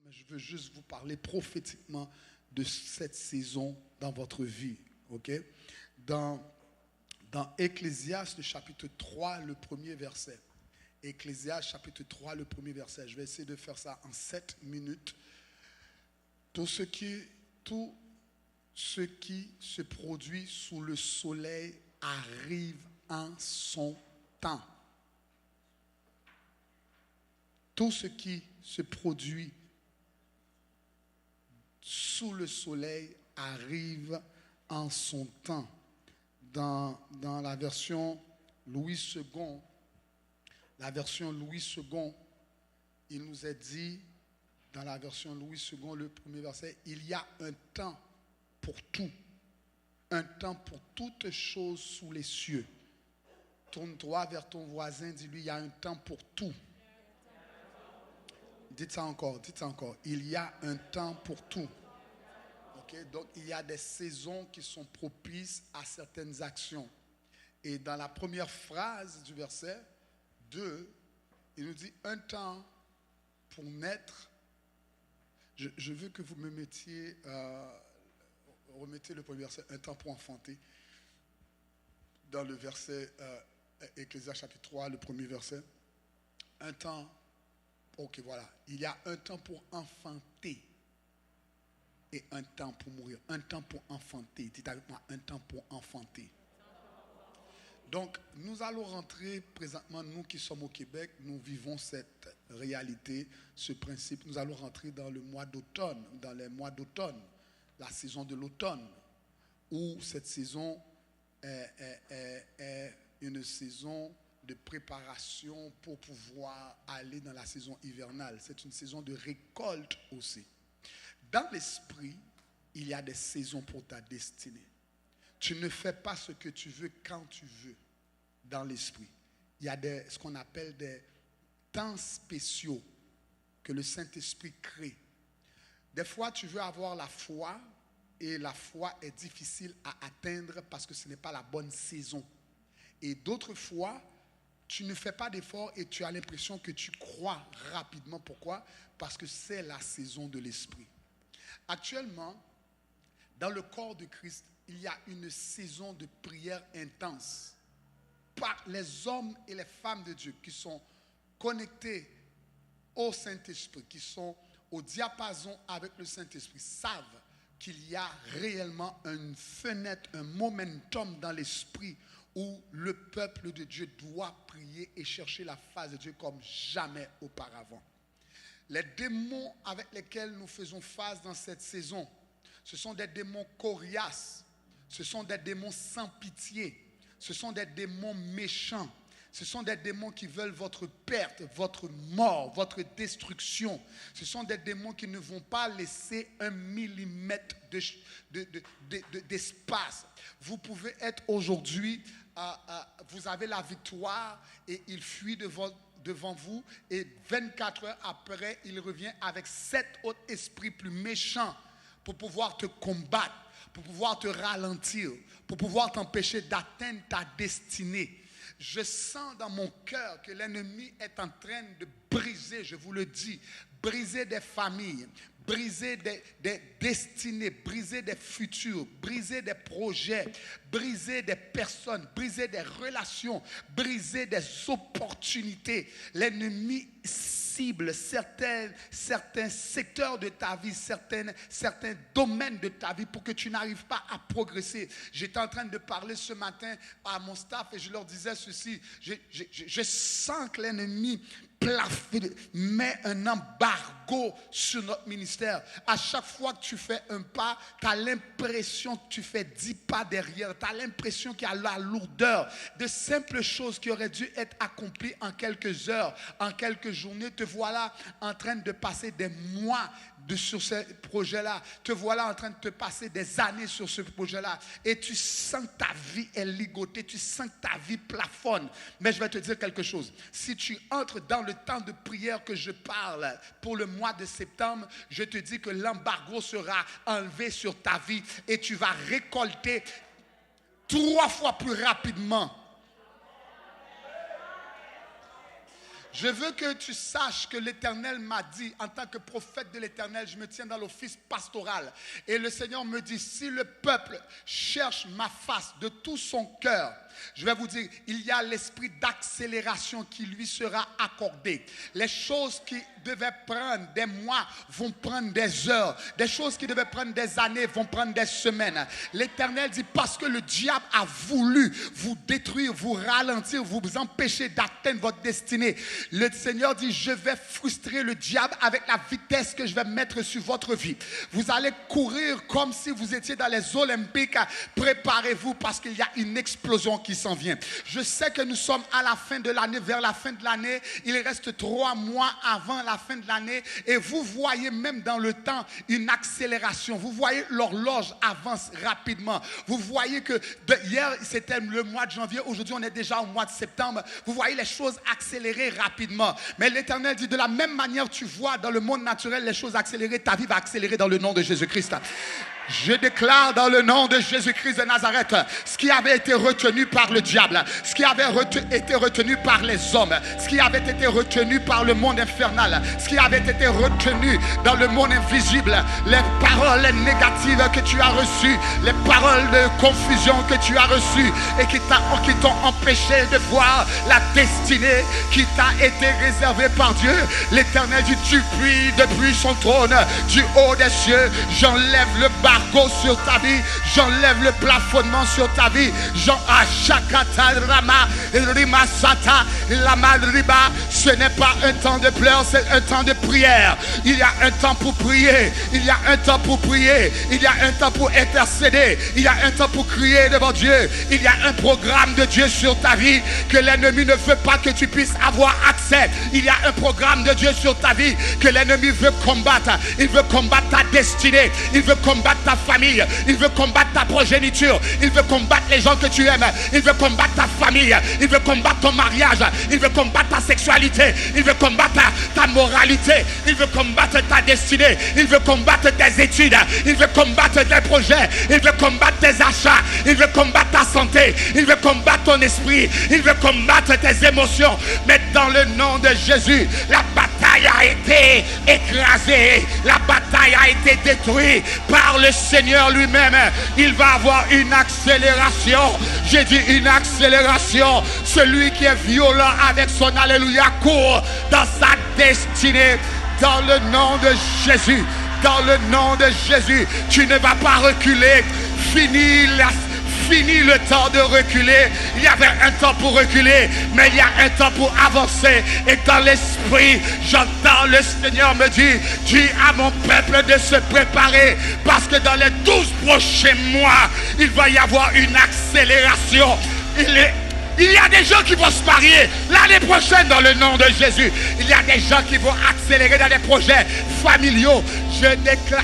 mais je veux juste vous parler prophétiquement de cette saison dans votre vie. Ok? Dans Ecclésiaste, le chapitre 3, le premier verset. Ecclésiaste, chapitre 3, le premier verset. Je vais essayer de faire ça en 7 minutes. Tout ce qui se produit sous le soleil arrive en son temps. Tout ce qui se produit sous le soleil arrive en son temps. Dans la version Louis II, il nous est dit, dans la version Louis II, le premier verset, il y a un temps pour tout. Un temps pour toutes choses sous les cieux. Tourne-toi vers ton voisin, dis-lui, il y a un temps pour tout. Dites ça encore. Il y a un temps pour tout. Okay? Donc, il y a des saisons qui sont propices à certaines actions. Et dans la première phrase du verset 2, il nous dit un temps pour naître. Je veux que vous me mettiez, remettez le premier verset, un temps pour enfanter. Dans le verset Ecclésiaste chapitre 3, le premier verset. Un temps, ok voilà, il y a un temps pour enfanter et un temps pour mourir. Un temps pour enfanter, dites avec moi, un temps pour enfanter. Donc, nous allons rentrer présentement, nous qui sommes au Québec, nous vivons cette réalité, ce principe. Nous allons rentrer dans le mois d'automne, dans les mois d'automne, la saison de l'automne, où cette saison est une saison de préparation pour pouvoir aller dans la saison hivernale. C'est une saison de récolte aussi. Dans l'esprit, il y a des saisons pour ta destinée. Tu ne fais pas ce que tu veux quand tu veux dans l'esprit. Il y a ce qu'on appelle des temps spéciaux que le Saint-Esprit crée. Des fois, tu veux avoir la foi et la foi est difficile à atteindre parce que ce n'est pas la bonne saison. Et d'autres fois, tu ne fais pas d'effort et tu as l'impression que tu crois rapidement. Pourquoi? Parce que c'est la saison de l'esprit. Actuellement, dans le corps de Christ, il y a une saison de prière intense. Par les hommes et les femmes de Dieu qui sont connectés au Saint-Esprit, qui sont au diapason avec le Saint-Esprit, savent qu'il y a réellement une fenêtre, un momentum dans l'esprit où le peuple de Dieu doit prier et chercher la face de Dieu comme jamais auparavant. Les démons avec lesquels nous faisons face dans cette saison, ce sont des démons coriaces, ce sont des démons sans pitié, ce sont des démons méchants, ce sont des démons qui veulent votre perte, votre mort, votre destruction. Ce sont des démons qui ne vont pas laisser 1 millimètre d'espace. Vous pouvez être aujourd'hui, vous avez la victoire et il fuit devant vous et 24 heures après, il revient avec 7 autres esprits plus méchants pour pouvoir te combattre, pour pouvoir te ralentir, pour pouvoir t'empêcher d'atteindre ta destinée. Je sens dans mon cœur que l'ennemi est en train de briser, je vous le dis, briser des familles, briser des destinées, briser des futurs, briser des projets, briser des personnes, briser des relations, briser des opportunités. L'ennemi cible certains secteurs de ta vie, certains domaines de ta vie pour que tu n'arrives pas à progresser. J'étais en train de parler ce matin à mon staff et je leur disais ceci. Je sens que l'ennemi met un embargo sur notre ministère. À chaque fois que tu fais un pas, tu as l'impression que tu fais 10 pas derrière. Tu as l'impression qu'il y a la lourdeur de simples choses qui auraient dû être accomplies en quelques heures, en quelques journées. Te voilà en train de passer des mois sur ce projet-là. Te voilà en train de te passer des années sur ce projet-là. Et tu sens que ta vie est ligotée. Tu sens que ta vie plafonne. Mais je vais te dire quelque chose. Si tu entres dans le temps de prière que je parle pour le mois de septembre, je te dis que l'embargo sera enlevé sur ta vie et tu vas récolter 3 fois plus rapidement. Je veux que tu saches que l'Éternel m'a dit, en tant que prophète de l'Éternel, je me tiens dans l'office pastoral. Et le Seigneur me dit, si le peuple cherche ma face de tout son cœur, je vais vous dire, il y a l'esprit d'accélération qui lui sera accordé. Les choses qui devaient prendre des mois vont prendre des heures. Des choses qui devaient prendre des années vont prendre des semaines. L'Éternel dit, parce que le diable a voulu vous détruire, vous ralentir, vous empêcher d'atteindre votre destinée. Le Seigneur dit, je vais frustrer le diable avec la vitesse que je vais mettre sur votre vie. Vous allez courir comme si vous étiez dans les Olympiques. Préparez-vous parce qu'il y a une explosion qui s'en vient. Je sais que nous sommes à la fin de l'année, vers la fin de l'année. Il reste 3 mois avant la fin de l'année. Et vous voyez même dans le temps une accélération. Vous voyez l'horloge avance rapidement. Vous voyez que hier c'était le mois de janvier. Aujourd'hui on est déjà au mois de septembre. Vous voyez les choses accélérer rapidement. Mais l'Éternel dit, de la même manière tu vois dans le monde naturel les choses accélérer, ta vie va accélérer dans le nom de Jésus-Christ. Je déclare dans le nom de Jésus-Christ de Nazareth, ce qui avait été retenu par le diable, ce qui avait été retenu par les hommes, ce qui avait été retenu par le monde infernal, ce qui avait été retenu dans le monde invisible, les paroles négatives que tu as reçues, les paroles de confusion que tu as reçues et qui t'ont empêché de voir la destinée qui t'a été réservée par Dieu. L'Éternel dit, tu pries depuis son trône du haut des cieux, j'enlève le barreau sur ta vie, j'enlève le plafonnement sur ta vie. Ce n'est pas un temps de pleurs, c'est un temps de prière. Il y a un temps pour prier, il y a un temps pour prier, il y a un temps pour intercéder, il y a un temps pour crier devant Dieu. Il y a un programme de Dieu sur ta vie que l'ennemi ne veut pas que tu puisses avoir accès. Il y a un programme de Dieu sur ta vie que l'ennemi veut combattre. Il veut combattre ta destinée, il veut combattre ta famille, il veut combattre ta progéniture, il veut combattre les gens que tu aimes, il veut combattre ta famille, il veut combattre ton mariage, il veut combattre ta sexualité, il veut combattre ta moralité, il veut combattre ta destinée, il veut combattre tes études, il veut combattre tes projets, il veut combattre tes achats, il veut combattre ta santé, il veut combattre ton esprit, il veut combattre tes émotions. Mais dans le nom de Jésus, la bataille a été écrasée, la bataille a été détruite par le Seigneur lui-même. Il va avoir une accélération. J'ai dit une accélération. Celui qui est violent avec son alléluia court dans sa destinée. Dans le nom de Jésus. Dans le nom de Jésus. Tu ne vas pas reculer. Fini le temps de reculer. Il y avait un temps pour reculer, mais il y a un temps pour avancer. Et dans l'esprit, j'entends le Seigneur me dire, dis à mon peuple de se préparer, parce que dans les 12 prochains mois, il va y avoir une accélération. Il y a des gens qui vont se marier l'année prochaine dans le nom de Jésus. Il y a des gens qui vont accélérer dans les projets familiaux. Je déclare.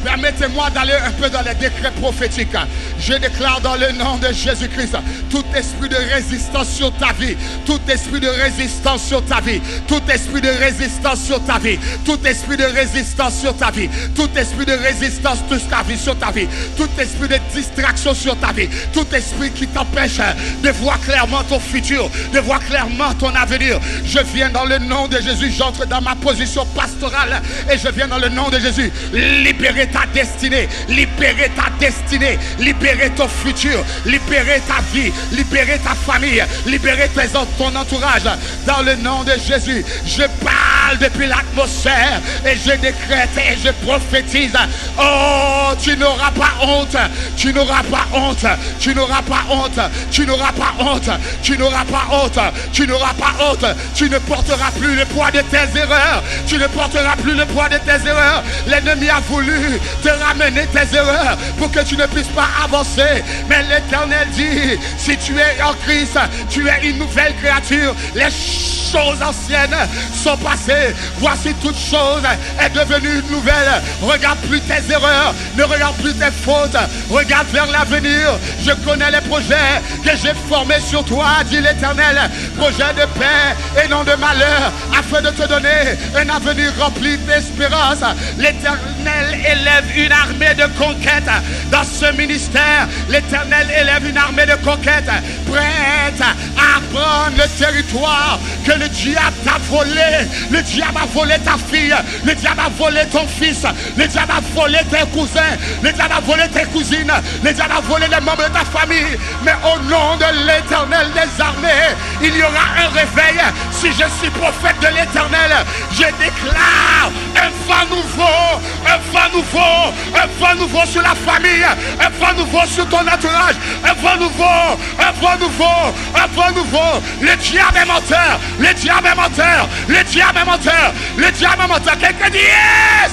Permettez-moi d'aller un peu dans les décrets prophétiques. Je déclare dans le nom de Jésus-Christ, tout esprit de résistance sur ta vie, tout esprit de résistance sur ta vie, tout esprit de résistance sur ta vie, tout esprit de résistance sur ta vie, tout esprit de résistance sur ta vie, tout esprit de distraction sur ta vie, tout esprit qui t'empêche de voir clairement ton futur, de voir clairement ton avenir. Je viens dans le nom de Jésus, j'entre dans ma position pastorale et je viens dans le nom de Jésus libérer ta destinée, libérer ta destinée, libérer ton futur, libérer ta vie, libérer ta famille, libérer ton entourage. Dans le nom de Jésus, je parle depuis l'atmosphère et je décrète et je prophétise. Oh, tu n'auras pas honte, tu n'auras pas honte, tu n'auras pas honte, tu n'auras pas honte, tu n'auras pas honte, tu n'auras pas honte, tu ne porteras plus le poids de tes erreurs, tu ne porteras plus le poids de tes erreurs. L'ennemi a voulu te ramener tes erreurs pour que tu ne puisses pas avancer. Mais l'Éternel dit, si tu es en Christ, tu es une nouvelle créature. Les choses anciennes sont passées. Voici toute chose est devenue nouvelle. Regarde plus tes erreurs, ne regarde plus tes fautes. Regarde vers l'avenir. Je connais les projets que j'ai formés sur toi, dit l'Éternel. Projet de paix et non de malheur, afin de te donner un avenir rempli d'espérance. L'Éternel élève une armée de conquête dans ce ministère. L'Éternel élève une armée de conquête, prête à prendre le territoire que le diable t'a volé. Le diable a volé ta fille, le diable a volé ton fils, le diable a volé tes cousins, le diable a volé tes cousines, le diable a volé les membres de ta famille. Mais au nom de l'Éternel des armées, il y aura un réveil. Si je suis prophète de l'Éternel, je déclare un vent nouveau, un vent nouveau, un vent nouveau sur la famille, un vent nouveau sur ton entourage, un vent nouveau, un vent nouveau, un vent nouveau. Le diable est menteur, le diable est menteur, le diable est menteur, le diable est menteur. Quelqu'un dit yes!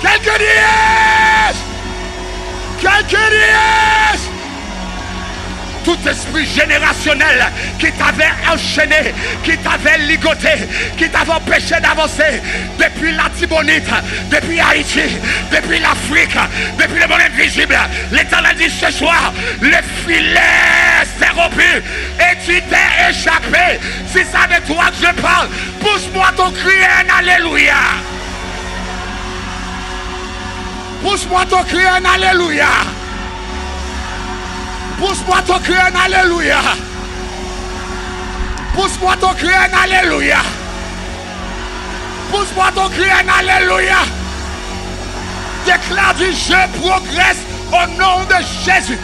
Quelqu'un dit yes! Quelqu'un dit yes! Tout esprit générationnel qui t'avait enchaîné, qui t'avait ligoté, qui t'avait empêché d'avancer depuis la Tibonite, depuis Haïti, depuis l'Afrique, depuis le monde invisible. L'Éternel dit ce soir, le filet s'est rompu et tu t'es échappé. Si c'est avec toi que je parle, pousse-moi ton cri un alléluia. Pousse-moi ton cri un alléluia. Pousse-moi ton cri un alléluia. Pousse-moi ton cri un alléluia. Pousse-moi ton cri un alléluia. Déclare du je progresse au nom de Jésus.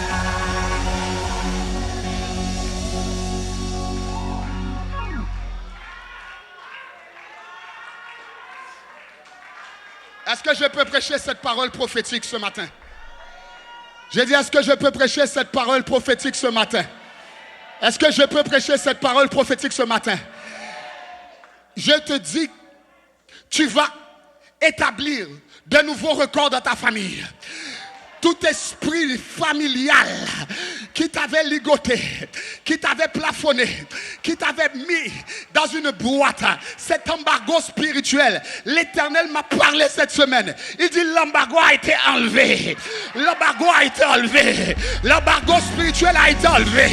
Est-ce que je peux prêcher cette parole prophétique ce matin? J'ai dit, est-ce que je peux prêcher cette parole prophétique ce matin? Est-ce que je peux prêcher cette parole prophétique ce matin? Je te dis, tu vas établir de nouveaux records dans ta famille. Tout esprit familial qui t'avait ligoté, qui t'avait plafonné, qui t'avait mis dans une boîte, cet embargo spirituel, l'Éternel m'a parlé cette semaine. Il dit l'embargo a été enlevé. L'embargo a été enlevé. L'embargo spirituel a été enlevé.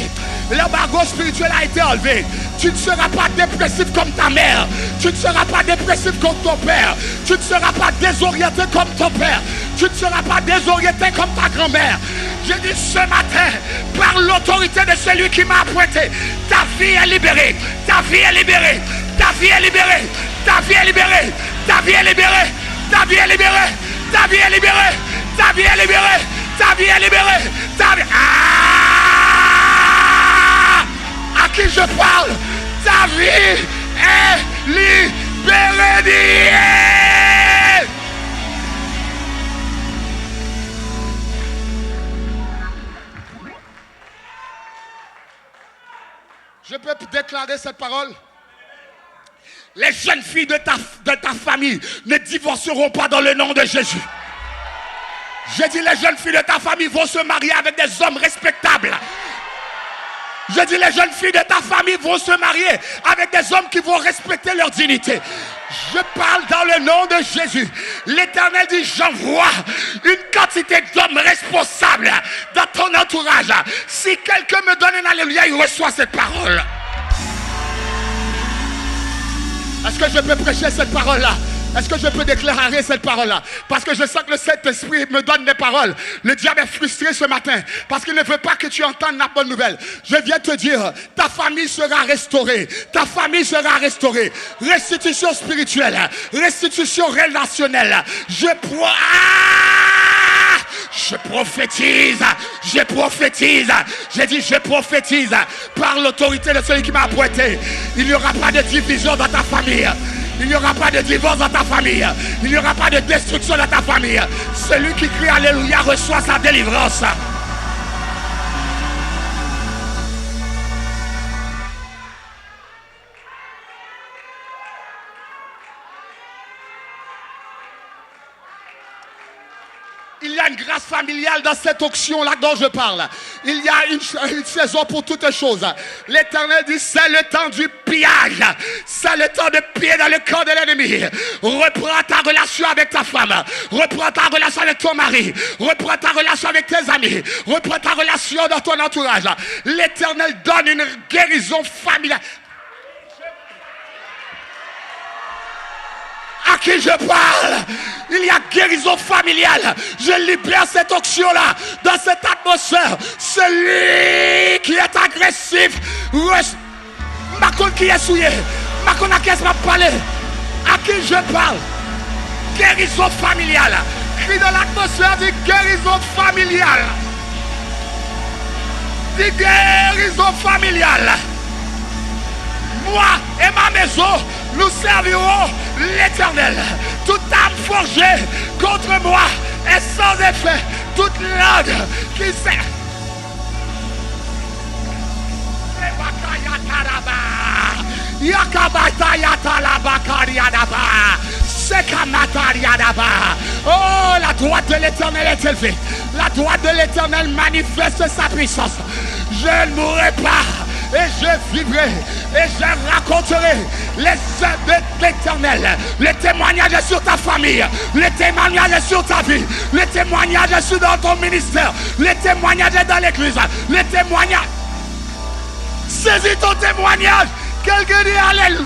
L'embargo spirituel a été enlevé. Tu ne seras pas dépressif comme ta mère. Tu ne seras pas dépressif comme ton père. Tu ne seras pas désorienté comme ton père. Tu ne seras pas désorienté comme ta grand-mère. Je dis ce matin, par l'autorité de celui qui m'a appointé, ta vie est libérée. Ta vie est libérée. Ta vie est libérée. Ta vie est libérée. Ta vie est libérée. Ta vie est libérée. Ta vie est libérée. Ta vie est libérée. Ta vie est libérée. Ta vie... À qui je parle? Ta vie est libérée. Je peux déclarer cette parole. Les jeunes filles de ta famille ne divorceront pas dans le nom de Jésus. J'ai dit les jeunes filles de ta famille vont se marier avec des hommes respectables. Je dis les jeunes filles de ta famille vont se marier avec des hommes qui vont respecter leur dignité. Je parle dans le nom de Jésus. L'Éternel dit j'envoie une quantité d'hommes responsables dans ton entourage. Si quelqu'un me donne un alléluia, il reçoit cette parole. Est-ce que je peux prêcher cette parole-là? Est-ce que je peux déclarer cette parole-là? Parce que je sens que le Saint-Esprit me donne des paroles. Le diable est frustré ce matin parce qu'il ne veut pas que tu entendes la bonne nouvelle. Je viens te dire, ta famille sera restaurée. Ta famille sera restaurée. Restitution spirituelle, restitution relationnelle. Je prophétise, j'ai dit je prophétise par l'autorité de celui qui m'a appointé. Il n'y aura pas de division dans ta famille. Il n'y aura pas de divorce dans ta famille. Il n'y aura pas de destruction dans ta famille. Celui qui crie alléluia reçoit sa délivrance. Il y a une grâce familiale dans cette onction-là dont je parle. Il y a une saison pour toutes choses. L'Éternel dit, c'est le temps du pillage. C'est le temps de piller dans le camp de l'ennemi. Reprends ta relation avec ta femme. Reprends ta relation avec ton mari. Reprends ta relation avec tes amis. Reprends ta relation dans ton entourage. L'Éternel donne une guérison familiale. À qui je parle? Il y a guérison familiale. Je libère cette onction-là dans cette atmosphère. Celui qui est agressif, Macon qui est souillé, Macon à qui m'a parlé. À qui je parle? Guérison familiale. Crie dans l'atmosphère, dit guérison familiale. Dit guérison familiale. Moi et ma maison, nous servirons l'Éternel. Toute âme forgée contre moi est sans effet. Toute langue qui sait. Oh, la droite de l'Éternel est élevée. La droite de l'Éternel manifeste sa puissance. Je ne mourrai pas. Et je vivrai et je raconterai les œuvres de l'Éternel. Le témoignage est sur ta famille. Le témoignage est sur ta vie. Le témoignage est sur dans ton ministère. Le témoignage est dans l'église. Le témoignage. Saisis ton témoignage. Quelqu'un dit Alléluia.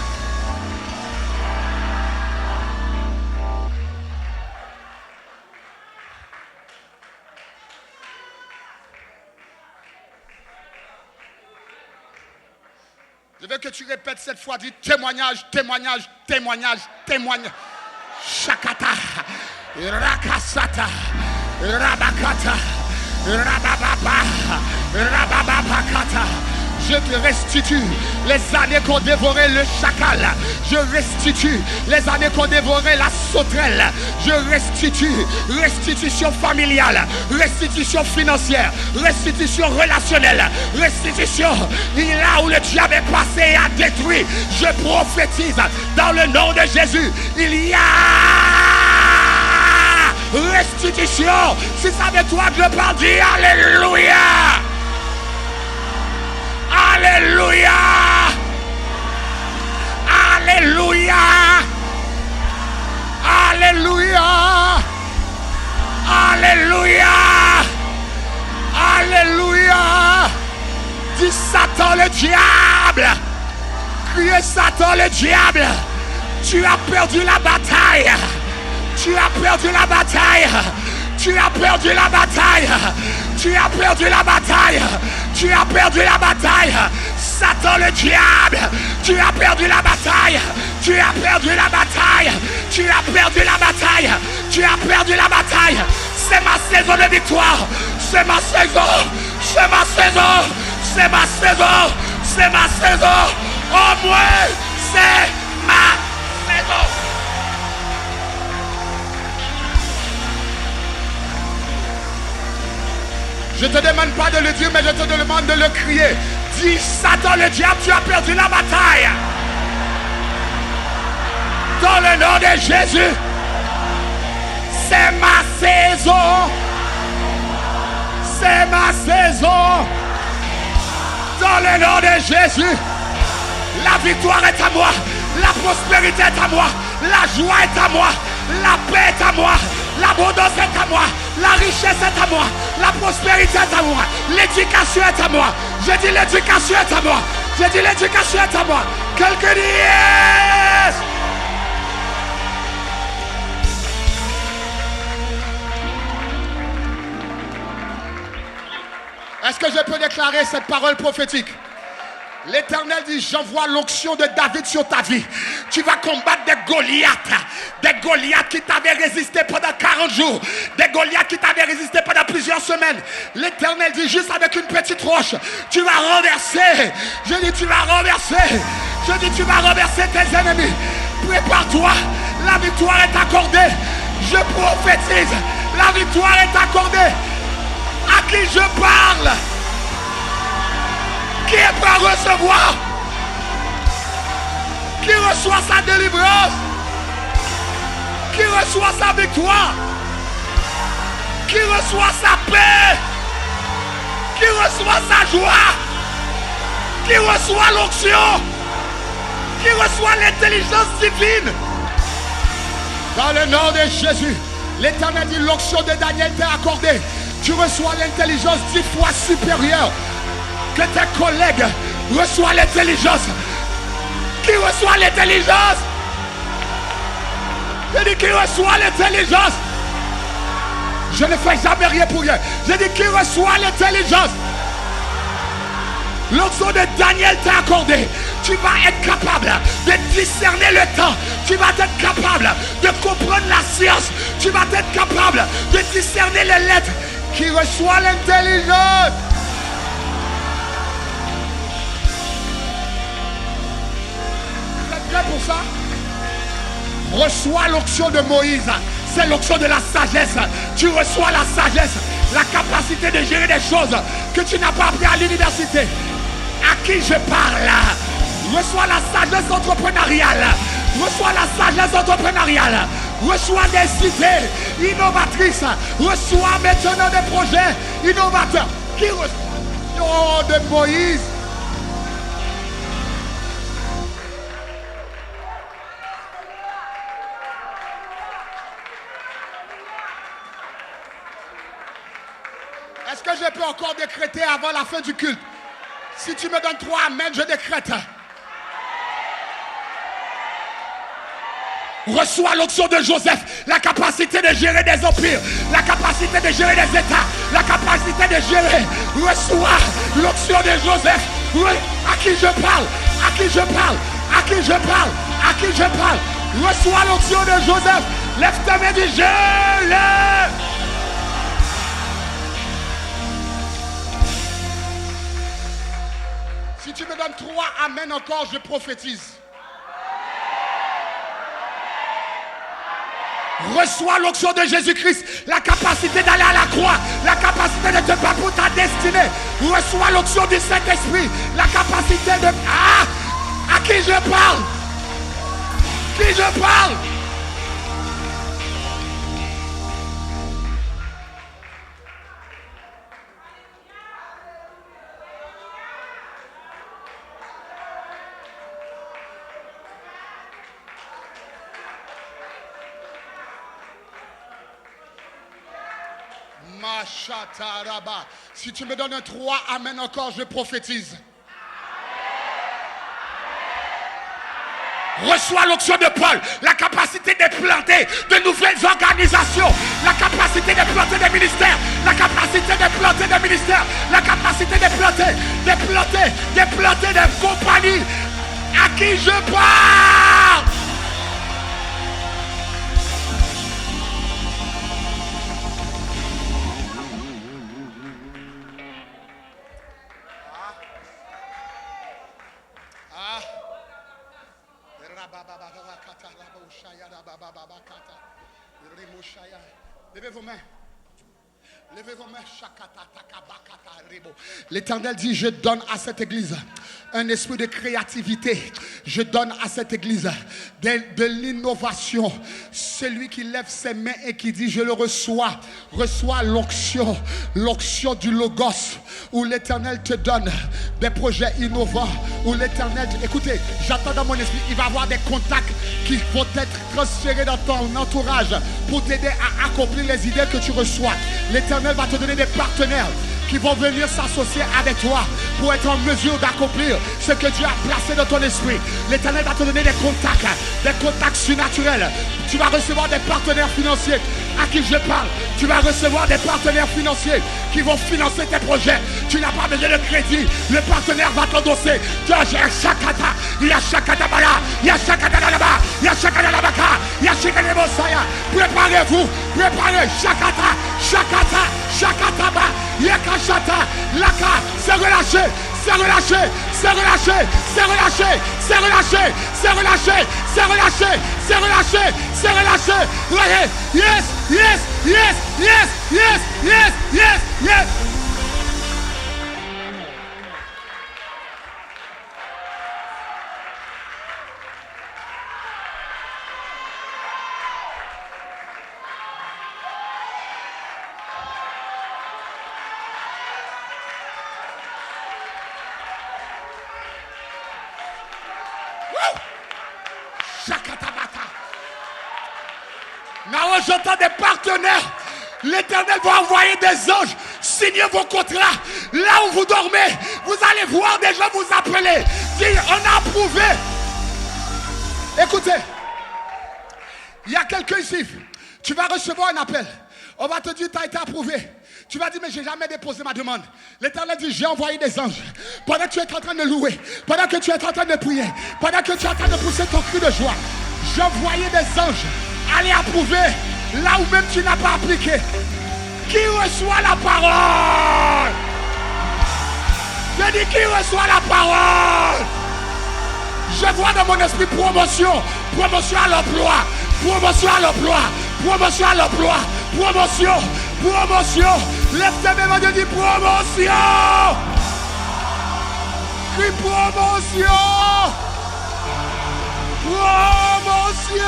Je veux que tu répètes cette fois, dis témoignage, témoignage, témoignage, témoignage. Shakata, Rakasata, Rabakata, Rabababa, Rabababakata. Je te restitue les années qu'ont dévoré le chacal. Je restitue les années qu'ont dévoré la sauterelle. Je restitue restitution familiale, restitution financière, restitution relationnelle, restitution là où le diable est passé et a détruit. Je prophétise dans le nom de Jésus. Il y a restitution. Si c'est avec toi que je parle, dis Alléluia. Alléluia! Alléluia! Alléluia! Alléluia! Alléluia! Dis Satan le diable! Criez Satan le diable! Tu as perdu la bataille! Tu as perdu la bataille! Tu as perdu la bataille! Tu as perdu la bataille! Tu as perdu la bataille! Satan le diable! Tu as perdu la bataille! Tu as perdu la bataille! Tu as perdu la bataille! Tu as perdu la bataille! C'est ma saison de victoire! C'est ma saison! C'est ma saison! C'est ma saison! C'est ma saison! Au moins, c'est ma saison! Je ne te demande pas de le dire, mais je te demande de le crier. Dis, Satan le diable, tu as perdu la bataille. Dans le nom de Jésus, c'est ma saison. C'est ma saison. Dans le nom de Jésus, la victoire est à moi. La prospérité est à moi. La joie est à moi. La paix est à moi. L'abondance est à moi. La richesse est à moi. La prospérité est à moi. L'éducation est à moi. Je dis l'éducation est à moi. Je dis l'éducation est à moi. Quelqu'un dit yes. Est-ce que je peux déclarer cette parole prophétique? L'Éternel dit, j'envoie l'onction de David sur ta vie. Tu vas combattre des Goliaths qui t'avaient résisté pendant 40 jours, des Goliaths qui t'avaient résisté pendant plusieurs semaines. L'Éternel dit, juste avec une petite roche, tu vas renverser. Je dis, tu vas renverser. Je dis, tu vas renverser tes ennemis. Prépare-toi, la victoire est accordée. Je prophétise, la victoire est accordée. À qui je parle? Qui est prêt à recevoir? Qui reçoit sa délivrance? Qui reçoit sa victoire? reçoit sa paix, qui reçoit sa joie, qui reçoit l'onction, qui reçoit l'intelligence divine. Dans le nom de Jésus, l'Éternel dit, l'onction de Daniel t'est accordée. Tu reçois l'intelligence 10 fois supérieure que tes collègues. Reçois l'intelligence. Qui reçoit l'intelligence? Je dis, qui reçoit l'intelligence? Je ne fais jamais rien pour rien. Je dis, qui reçoit l'intelligence? L'onction de Daniel t'est accordée. Tu vas être capable de discerner le temps. Tu vas être capable de comprendre la science. Tu vas être capable de discerner les lettres. Qui reçoit l'intelligence? Vous êtes prêts pour ça? Reçois l'onction de Moïse. C'est l'onction de la sagesse. Tu reçois la sagesse, la capacité de gérer des choses que tu n'as pas appris à l'université. À qui je parle? Reçois la sagesse entrepreneuriale. Reçois la sagesse entrepreneuriale. Reçois des idées innovatrices. Reçois maintenant des projets innovateurs. Qui reçoit l'onction de Moïse? Est-ce que je peux encore décréter avant la fin du culte? Si tu me donnes 3 amen, je décrète. Reçois l'onction de Joseph, la capacité de gérer des empires, la capacité de gérer des États, la capacité de gérer. Reçois l'onction de Joseph. À qui je parle? À qui je parle? À qui je parle? À qui je parle? Reçois l'onction de Joseph. Lève ta main et dis, je lève. Si tu me donnes 3 amen encore, je prophétise. Reçois l'onction de Jésus-Christ, la capacité d'aller à la croix, la capacité de te battre pour ta destinée. Reçois l'onction du Saint-Esprit, la capacité de... à qui je parle? Qui je parle? Si tu me donnes un 3, amen encore, je prophétise. Reçois l'onction de Paul, la capacité de planter de nouvelles organisations, la capacité de planter des ministères, la capacité de planter des ministères, la capacité de planter des compagnies. À qui je parle? Levez vos mains. Levez vos mains. L'Éternel dit, je donne à cette église un esprit de créativité. Je donne à cette église de l'innovation. Celui qui lève ses mains et qui dit, je le reçois. Reçois l'onction du Logos, où l'Éternel te donne des projets innovants, où l'Éternel, écoutez, j'attends dans mon esprit, il va y avoir des contacts qui vont être transférés dans ton entourage pour t'aider à accomplir les idées que tu reçois. L'Éternel va te donner des partenaires qui vont venir s'associer avec toi pour être en mesure d'accomplir ce que Dieu a placé dans ton esprit. L'Éternel va te donner des contacts surnaturels. Tu vas recevoir des partenaires financiers. À qui je parle? Tu vas recevoir des partenaires financiers qui vont financer tes projets. Tu n'as pas besoin de crédit. Le partenaire va t'endosser. Tu as Shakata, il y a Shakata Bala, il y a Shakata là-bas, il y a Shakata là-bas, il y a Shakata Mosaya. Préparez-vous, préparez Shakata, Shakata, Shakata Ba, Yakashata, Laka, c'est relâché. C'est relâché, c'est relâché, c'est relâché, c'est relâché, c'est relâché, c'est relâché, c'est relâché, c'est relâché. Voyez, yes, yes, yes, yes, yes, yes, yes, yes. j'entends des partenaires. L'Éternel va envoyer des anges. Signez vos contrats. Là où vous dormez, vous allez voir des gens vous appeler. Dire, on a approuvé. Écoutez, il y a quelqu'un ici. Tu vas recevoir un appel. On va te dire, tu as été approuvé. Tu vas dire, mais je n'ai jamais déposé ma demande. L'Éternel dit, j'ai envoyé des anges. Pendant que tu es en train de louer, pendant que tu es en train de prier, pendant que tu es en train de pousser ton cri de joie, j'ai envoyé des anges. Allez approuver là où même tu n'as pas appliqué. Qui reçoit la parole? Je dis, qui reçoit la parole? Je vois dans mon esprit promotion. Promotion à l'emploi. Promotion à l'emploi. Promotion à l'emploi. Promotion. Promotion. Lève tes mains, Dieu dit promotion. Crie promotion. Promotion.